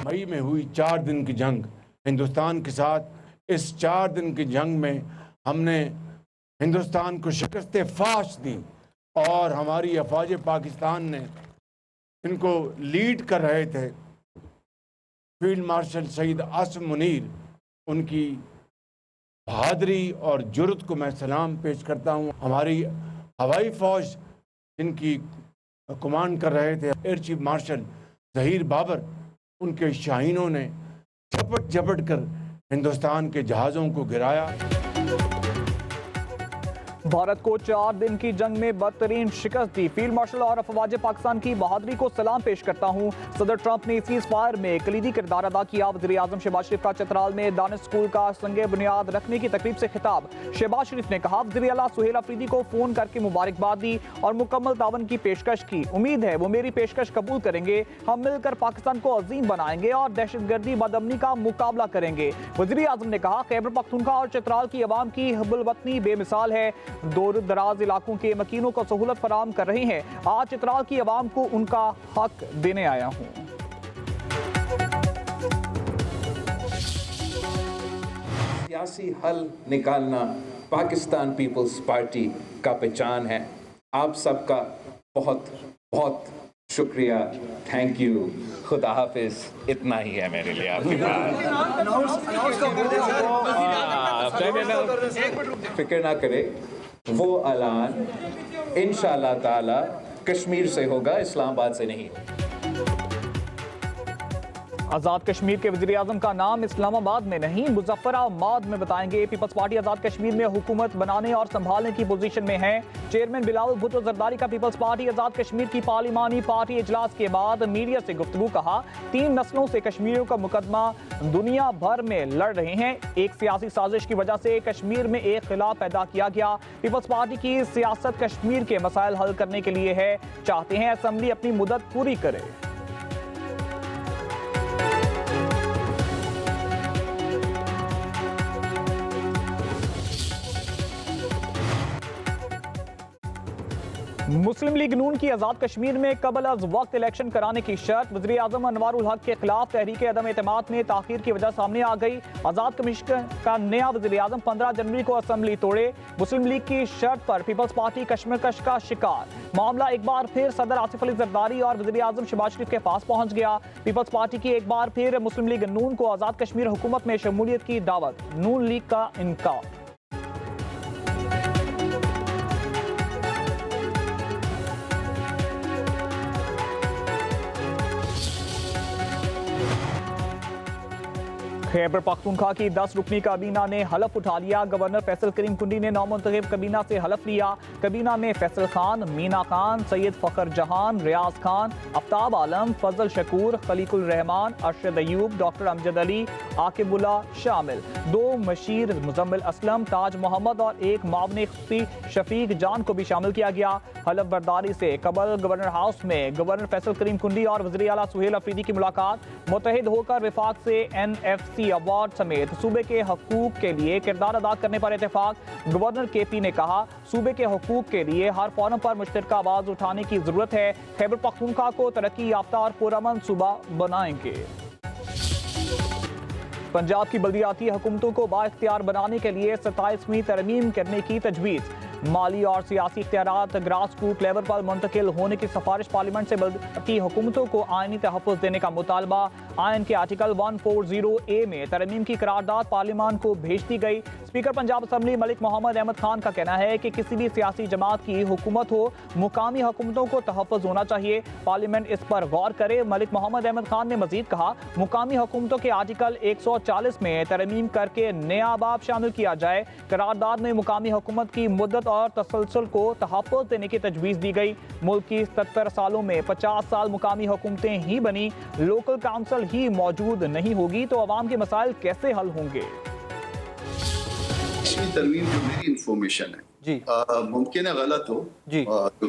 मई में हुई 4 दिन की जंग हिंदुस्तान के साथ, इस 4 दिन की जंग में हमने हिंदुस्तान को शिकस्त फाश दी और हमारी अफवाज पाकिस्तान ने, इनको लीड कर रहे थे फील्ड मार्शल सईद आसिम मुनीर, उनकी बहादुरी और जुर्रत को मैं सलाम पेश करता हूँ। हमारी हवाई फौज जिनकी कमांड कर रहे थे air chief marshal Zaheer Babar, उनके शाहीनों ने झपट झपट कर हिंदुस्तान के जहाज़ों को गिराया। भारत को 4 दिन की जंग में बदतरीन शिकस्त दी। फील्ड मार्शल और अफवाज पाकिस्तान की बहादुरी को सलाम पेश करता हूँ। सदर ट्रंप ने सीज फायर में कलीदी किरदार अदा किया। वज़ीर आज़म शहबाज शरीफ का चतराल में दानिश स्कूल का संगे बुनियाद रखने की तकरीब से खिताब। शहबाज शरीफ ने कहा, वज़ीर आला सुहेल अफरीदी को फोन करके मुबारकबाद दी और मुकम्मल तावन की पेशकश की। उम्मीद है वो मेरी पेशकश कबूल करेंगे। हम मिलकर पाकिस्तान को अजीम बनाएंगे और दहशतगर्दी बदअमनी का मुकाबला करेंगे। वज़ीर आज़म ने कहा, खैबर पख्तूनख्वा और चतराल की अवाम की हुब्बुल-वतनी बेमिसाल है। दूर दराज इलाकों के मकीनों को सहूलत फराहम कर रहे हैं। आज चित्राल की आवाम को उनका हक देने आया हूँ। सियासी हल निकालना पाकिस्तान पीपल्स पार्टी का पहचान है। आप सबका बहुत बहुत शुक्रिया, थैंक यू, खुदा हाफिज। इतना ही है मेरे लिए आपके पास। फिक्र ना करे, वो ऐलान इंशाअल्लाह ताला कश्मीर से होगा, इस्लामाबाद से नहीं। आज़ाद कश्मीर के वज़ीर आज़म का नाम इस्लामाबाद में नहीं मुज़फ्फराबाद में बताएंगे। पीपल्स पार्टी आज़ाद कश्मीर में हुकूमत बनाने और संभालने की पोजीशन में है। चेयरमैन बिलावल भुट्टो जरदारी का पीपल्स पार्टी आज़ाद कश्मीर की पार्लिमानी पार्टी इजलास के बाद मीडिया से गुफ्तगू। कहा, 3 नस्लों से कश्मीरियों का मुकदमा दुनिया भर में लड़ रहे हैं। एक सियासी साजिश की वजह से कश्मीर में एक खिलाफ पैदा किया गया। पीपल्स पार्टी की सियासत कश्मीर के मसाइल हल करने के लिए है। चाहते हैं असम्बली अपनी मुद्दत पूरी करे। मुस्लिम लीग नून की आज़ाद कश्मीर में कबल अज वक्त इलेक्शन कराने की शर्त। वज़ीर आज़म अनवारुल हक के खिलाफ तहरीक अदम एतमाद में ताखीर की वजह सामने आ गई। आज़ाद कमीशन का नया वज़ीर आज़म 15 जनवरी को असम्बली तोड़े। मुस्लिम लीग की शर्त पर पीपल्स पार्टी कश्मकश का शिकार। मामला एक बार फिर सदर आसिफ अली जरदारी और वज़ीर आज़म शहबाज शरीफ के पास पहुंच गया। पीपल्स पार्टी की एक बार फिर मुस्लिम लीग नून को आज़ाद कश्मीर हुकूमत में शमूलियत की दावत। नून लीग का इनकार। खैबर पख्तूनख्वा की 10 रुकनी काबीना ने हलफ उठा लिया। गवर्नर फैसल करीम कुंडी ने नौमुंतखब काबीना से हलफ लिया। काबीना में फैसल खान, मीना खान, सैयद फखर जहान, रियाज खान, आफ्ताब आलम, फजल शकूर, खलीकुल रहमान, अरशद अयूब, डॉक्टर अमजद अली, आकिबुल्ला शामिल। 2 मशीर मुजम्मिल असलम, ताज मोहम्मद और 1 मावने शफीक जान को भी शामिल किया गया। हलफ बर्दारी से कबल गवर्नर हाउस में गवर्नर फैसल करीम कुंडी और वज़ीर आला सुहेल अफरीदी की मुलाकात। मुत्तहिद होकर विफाक से NFC अवार्ड समेत सूबे के हकूक के लिए किरदार अदा करने पर इत्तेफाक। गवर्नर KP ने कहा, सूबे के हकूक के लिए हर फोरम पर मुश्तरका आवाज उठाने की जरूरत है। खैबर पख्तूनख्वा को तरक्की याफ्ता और पुरअमन सूबा बनाएंगे। पंजाब की बल्दियाती हुकूमतों को बाइख्तियार बनाने के लिए 27वीं तरमीम करने की तजवीज़। माली और सियासी इख्तियारात ग्रास रूट लेवल पर मुंतकिल होने की सिफारिश। पार्लियामेंट से बल्दियाती हुकूमतों को आइनी तहफ़्फ़ुज़ देने का मुतालबा। आइन के आर्टिकल 140A में तरमीम की करारदाद पार्लियामान को भेज दी गई। स्पीकर पंजाब असम्बली मलिक मोहम्मद अहमद खान का कहना है कि किसी भी सियासी जमात की हुकूमत हो, मुकामी हुकूमतों को तहफ़्फ़ुज़ होना चाहिए। पार्लियामेंट इस पर गौर करे। मलिक मोहम्मद अहमद खान ने मजीद कहा, मुकामी हुकूमतों के आर्टिकल 140 में तरमीम करके नया बाब शामिल किया जाए। करारदाद में मुकामी हुकूमत की मुद्दत और तसलसल को तहफ़्फ़ुज़ देने की तजवीज़ दी गई। मुल्क की 77 सालों में 50 साल मुकामी हुकूमतें ही बनी, लोकल काउंसिल ही मौजूद नहीं होगी तो अवाम के मसाइल कैसे हल होंगे। तरमीम जो मेरी इंफॉर्मेशन है जी, मुमकिन है गलत हो जी,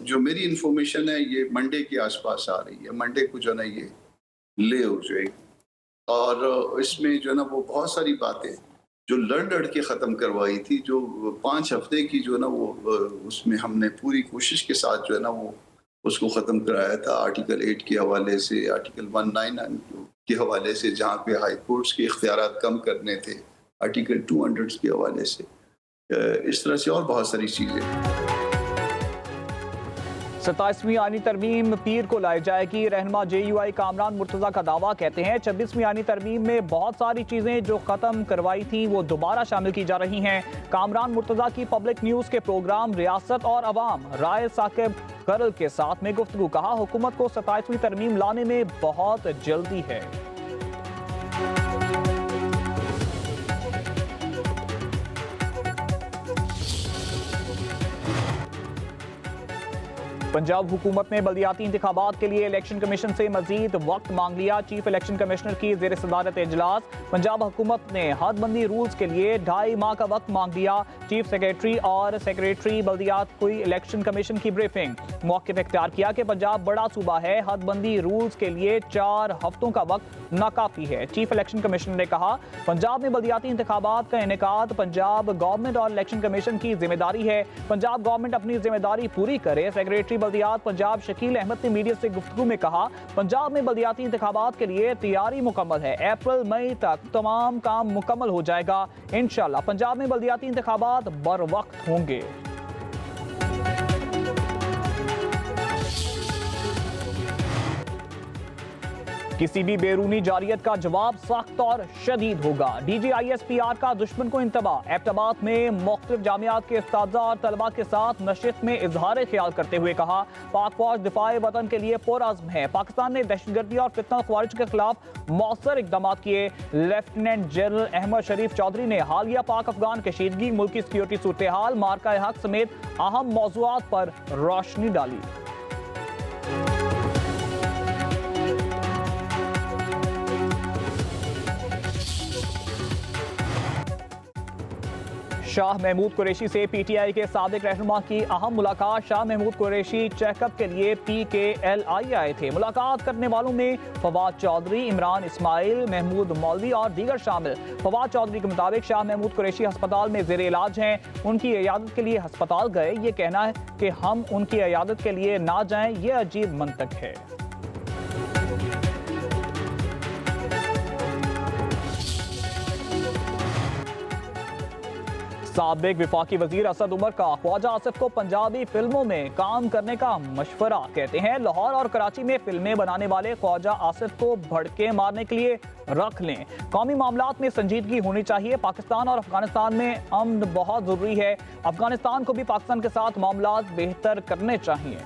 जो मेरी इंफॉर्मेशन है ये मंडे के आसपास आ रही है। मंडे को जो ना ये ले हो जाएगी और इसमें जो ना वो बहुत सारी बातें जो लड़ के ख़त्म करवाई थी, जो 5 हफ्ते की जो ना वो उसमें हमने पूरी कोशिश के साथ जो है ना वो उसको ख़त्म कराया था आर्टिकल 8 के हवाले से, आर्टिकल 199 के हवाले से, जहाँ पे हाई कोर्ट्स के इख्तियारात कम करने थे, आर्टिकल 200 के हवाले से, इस तरह से और बहुत सारी चीज़ें। 27वीं आईनी तरमीम पीर को लाई जाएगी। रहनुमा JUI कामरान मुर्तज़ा का दावा। कहते हैं 26वीं आईनी तरमीम में बहुत सारी चीज़ें जो ख़त्म करवाई थी वो दोबारा शामिल की जा रही हैं। कामरान मुर्तज़ा की पब्लिक न्यूज़ के प्रोग्राम रियासत और अवाम राय साकिब करल के साथ में गुफ्तगू। कहा, हुकूमत को 27वीं तरमीम लाने में बहुत जल्दी है। पंजाब हुकूमत ने बल्दियाती इंतखाबात के लिए इलेक्शन कमीशन से मजीद वक्त मांग लिया। चीफ इलेक्शन कमिश्नर की ज़ेर सदारत इजलास। पंजाब हुकूमत ने हदबंदी रूल्स के लिए 2.5 माह का वक्त मांग लिया। चीफ सेक्रेटरी और सेक्रेटरी बल्दियात को इलेक्शन कमीशन की ब्रीफिंग। मौक़िफ़ इख्तियार किया कि पंजाब बड़ा सूबा है, हदबंदी रूल्स के लिए 4 हफ्तों का वक्त नाकाफी है। चीफ इलेक्शन कमिश्नर ने कहा, पंजाब में बल्दियाती इंतखाबात का इनेकाद पंजाब गवर्नमेंट और इलेक्शन कमीशन की जिम्मेदारी है। पंजाब गवर्नमेंट अपनी जिम्मेदारी पूरी करे। सेक्रेटरी बल्दियात पंजाब शकील अहमद ने मीडिया से गुफ्तगू में कहा, पंजाब में बल्दियाती इंतखाबात के लिए तैयारी मुकम्मल है। अप्रैल मई तक तमाम काम मुकम्मल हो जाएगा। इंशाअल्लाह पंजाब में बल्दियाती इंतखाबात बर वक्त होंगे। किसी भी बैरूनी जारियत का जवाब सख्त और शदीद होगा। DGISPR का दुश्मन को इंतबाह। एबटाबाद में मुख्तलिफ जामियात के उस्ताद और तलबा के साथ नशिस्त में इजहार ख्याल करते हुए कहा, पाक फौज दिफाए वतन के लिए पुरअज़्म है। पाकिस्तान ने दहशतगर्दी और फितना ख्वारिज के खिलाफ मौसर इकदाम किए। लेफ्टिनेंट जनरल अहमद शरीफ चौधरी ने हालिया पाक अफगान कशीदगी, मुल्की सिक्योरिटी सूरत हाल, मार्का हक समेत अहम मौज़ूआत पर रोशनी डाली। शाह महमूद कुरैशी से PTI के साबिक रहनुमा की अहम मुलाकात। शाह महमूद कुरैशी चेकअप के लिए PKLI आए थे। मुलाकात करने वालों में फवाद चौधरी, इमरान इस्माइल, महमूद मौलवी और दीगर शामिल। फवाद चौधरी के मुताबिक शाह महमूद कुरैशी अस्पताल में ज़ेर इलाज हैं। उनकी इयादत के लिए अस्पताल गए। ये कहना है कि हम उनकी इयादत के लिए ना जाएं, ये अजीब मंतक है। साबिक विफाकी वजीर असद उमर का ख्वाजा आसिफ को पंजाबी फिल्मों में काम करने का मशवरा। कहते हैं, लाहौर और कराची में फिल्में बनाने वाले ख्वाजा आसिफ को भड़के मारने के लिए रख लें। कौमी मामलात में संजीदगी होनी चाहिए। पाकिस्तान और अफगानिस्तान में अमन बहुत जरूरी है। अफगानिस्तान को भी पाकिस्तान के साथ मामलात बेहतर करने चाहिए।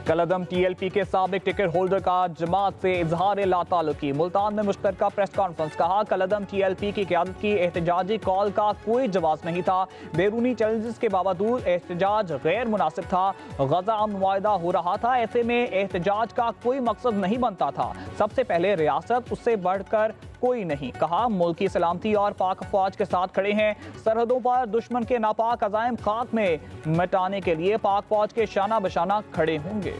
कलअदम TLP के साबिक टिकट होल्डर का जमात से इजहार लाताल्लुकी। मुल्तान में मुश्तरका प्रेस कॉन्फ्रेंस। कहा, कलअदम TLP की क़यादत की एहतजाजी कॉल का कोई जवाब नहीं था। बैरूनी चैलेंजेस के बावजूद एहतजाज गैर मुनासिब था। गजा अमन मुआहदा हो रहा था, ऐसे में एहतजाज का कोई मकसद नहीं बनता था। सबसे पहले रियासत, उससे बढ़कर कोई नहीं। कहा, मुल्क की सलामती और पाक फौज के साथ खड़े हैं। सरहदों पर दुश्मन के नापाक अज़ाइम खाक में मिटाने के लिए पाक फौज के शाना बशाना खड़े होंगे।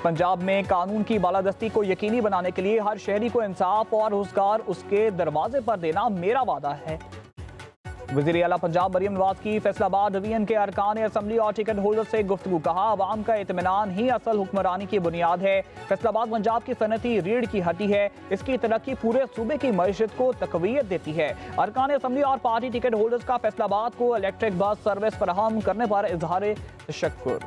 पंजाब में कानून की बालादस्ती को यकीनी बनाने के लिए हर शहरी को इंसाफ और रोजगार उसके दरवाजे पर देना मेरा वादा है। वज़ीर आला पंजाब मरियम नवाज की फैसलाबाद डिवीजन के अरकान असम्बली और टिकट होल्डर से गुफ्तगू। कहा, अवाम का इत्मीनान ही असल हुक्मरानी की बुनियाद है। फैसलाबाद पंजाब की सनती रीढ़ की हड्डी है। इसकी तरक्की पूरे सूबे की मईशत को तकवीयत देती है। अरकान असम्बली और पार्टी टिकट होल्डर्स का फैसलाबाद को इलेक्ट्रिक बस सर्विस फराहम करने पर इजहार तशक्कुर।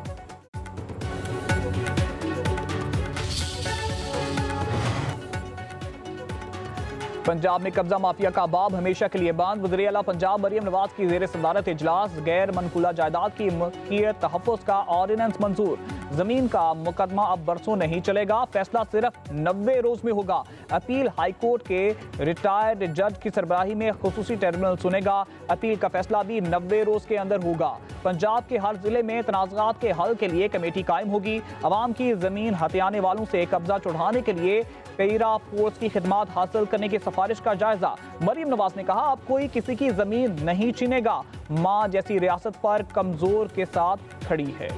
पंजाब में कब्जा माफिया का बाब हमेशा के लिए बंद। वज़ीर आला पंजाब मरियम नवाज की ज़ेर सदारत इजलास। गैर मनकूला जायदाद की मुल्कियत तहफ़्फ़ुज़ का ऑर्डिनेंस मंजूर। ज़मीन का मुकदमा अब बरसों नहीं चलेगा, फैसला सिर्फ 90 रोज़ में होगा। अपील हाई कोर्ट के रिटायर्ड जज की सरबराही में खुसूसी ट्रिब्यूनल सुनेगा। अपील का फैसला भी 90 रोज़ के अंदर होगा। पंजाब के हर जिले में तनाज़ात के हल के लिए कमेटी कायम होगी। अवाम की ज़मीन हथियाने वालों से कब्जा छुड़ाने के लिए पेरा फोर्स की खिदमात हासिल करने की सिफारिश का जायजा। मरियम नवाज ने कहा, अब कोई किसी की जमीन नहीं छीनेगा। मां जैसी रियासत पर कमजोर के साथ खड़ी है।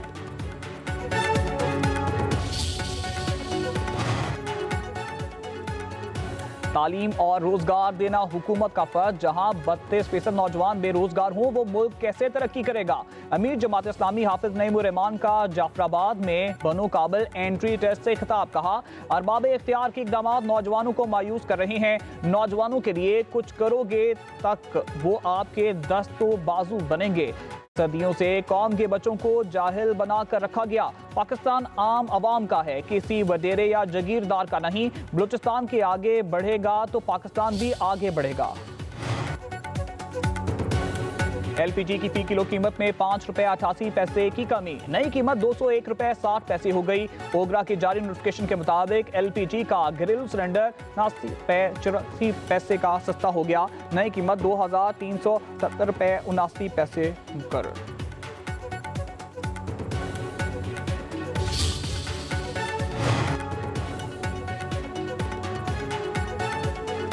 तालीम और रोजगार देना हुकूमत का फर्ज। जहां 32% नौजवान बेरोजगार हों, वो मुल्क कैसे तरक्की करेगा? अमीर जमात इस्लामी हाफिज नईमुर रहमान का जाफराबाद में बनो काबिल एंट्री टेस्ट से खिताब। कहा, अरबाब इख्तियार के इकदाम नौजवानों को मायूस कर रहे हैं। नौजवानों के लिए कुछ करोगे तक वो आपके दस्तो बाजू बनेंगे। सदियों से कौम के बच्चों को जाहिल बनाकर रखा गया। पाकिस्तान आम आवाम का है, किसी वडेरे या जगीरदार का नहीं। बलूचिस्तान के आगे बढ़ेगा तो पाकिस्तान भी आगे बढ़ेगा। एलपीजी की फी किलो कीमत में 5 रुपए 88 पैसे की कमी, नई कीमत 201 रुपए 60 पैसे हो गई। ओगरा की जारी नोटिफिकेशन के मुताबिक एलपीजी का घरेलू सिलेंडर 84 पैसे का सस्ता हो गया। नई कीमत 2370 रुपए 79 पैसे कर।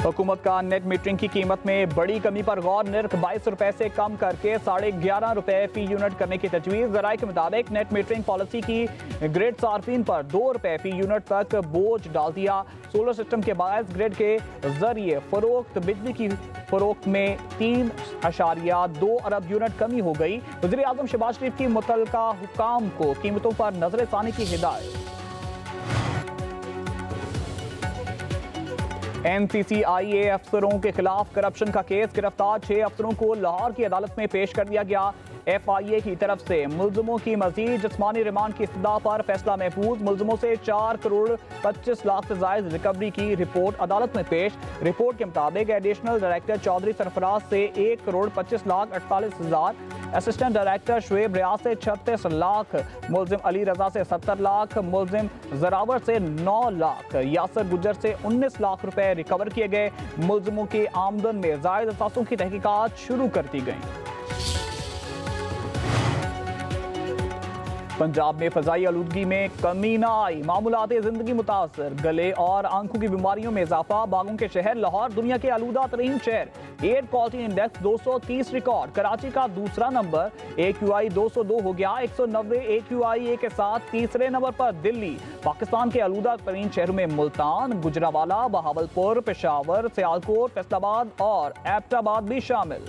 हुकूमत का नेट मीटरिंग की कीमत में बड़ी कमी पर गौर। निर्ख 22 रुपए से कम करके 11.5 रुपए फी यूनिट करने की तजवीज़। ज़राए के मुताबिक नेट मीटरिंग पॉलिसी की ग्रिड सार्फिन पर 2 रुपए फी यूनिट तक बोझ डाल दिया। सोलर सिस्टम के बायस ग्रिड के जरिए फरोख्त बिजली की फरोख्त में 3.2 अरब यूनिट कमी हो गई। वज़ीर आज़म शहबाज शरीफ की मुतल्लिका हुकाम को कीमतों पर नजरसानी की हिदायत। NCCIA अफसरों के खिलाफ करप्शन का केस। गिरफ्तार 6 अफसरों को लाहौर की अदालत में पेश कर दिया गया। FIA की तरफ से मुल्ज़िमों की मजीद जिस्मानी रिमांड की इस्तदा पर फैसला महफूज। मुल्ज़िमों से 4 करोड़ 25 लाख से जायद रिकवरी की रिपोर्ट अदालत में पेश। रिपोर्ट के मुताबिक एडिशनल डायरेक्टर चौधरी सरफराज से 1 करोड़ 25 लाख 48 हजार, असिस्टेंट डायरेक्टर शुएब रियाज से 36 लाख, मुल्ज़िम अली रजा से 70 लाख, मुल्ज़िम जरावर से 9 लाख, यासर गुजर से 19 लाख रुपए रिकवर किए गए। मुल्ज़िमों की आमदन में जायद असासों की तहकीकात शुरू कर दी गई। पंजाब में फजाई आलूदगी में कमी न आई, मामूलात जिंदगी मुतासर। गले और आंखों की बीमारियों में इजाफा। बागों के शहर लाहौर दुनिया के आलूदा तरीन शहर। Air quality index 230 record. Karachi का दूसरा नंबर AQI 202 हो गया। 190 AQI के साथ तीसरे नंबर पर दिल्ली। पाकिस्तान के आलूदा तरीन शहरों में मुल्तान, गुजरावाला, बहावलपुर, पेशावर, सियालकोट, फैसलाबाद और एबटाबाद भी शामिल।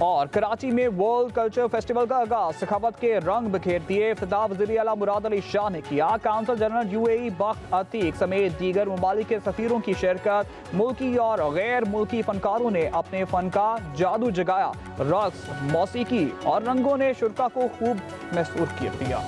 और कराची में वर्ल्ड कल्चर फेस्टिवल का आगाज। सखावत के रंग बिखेर दिए। इफ्तिताह वज़ीर आला मुराद अली शाह ने किया। काउंसल जनरल UAE बख्त अतीक समेत दीगर ममालिक के सफीरों की शिरकत। मुल्की और गैर मुल्की फनकारों ने अपने फन का जादू जगाया। रक्स, मौसीकी और रंगों ने शुरा को खूब महसूस किया।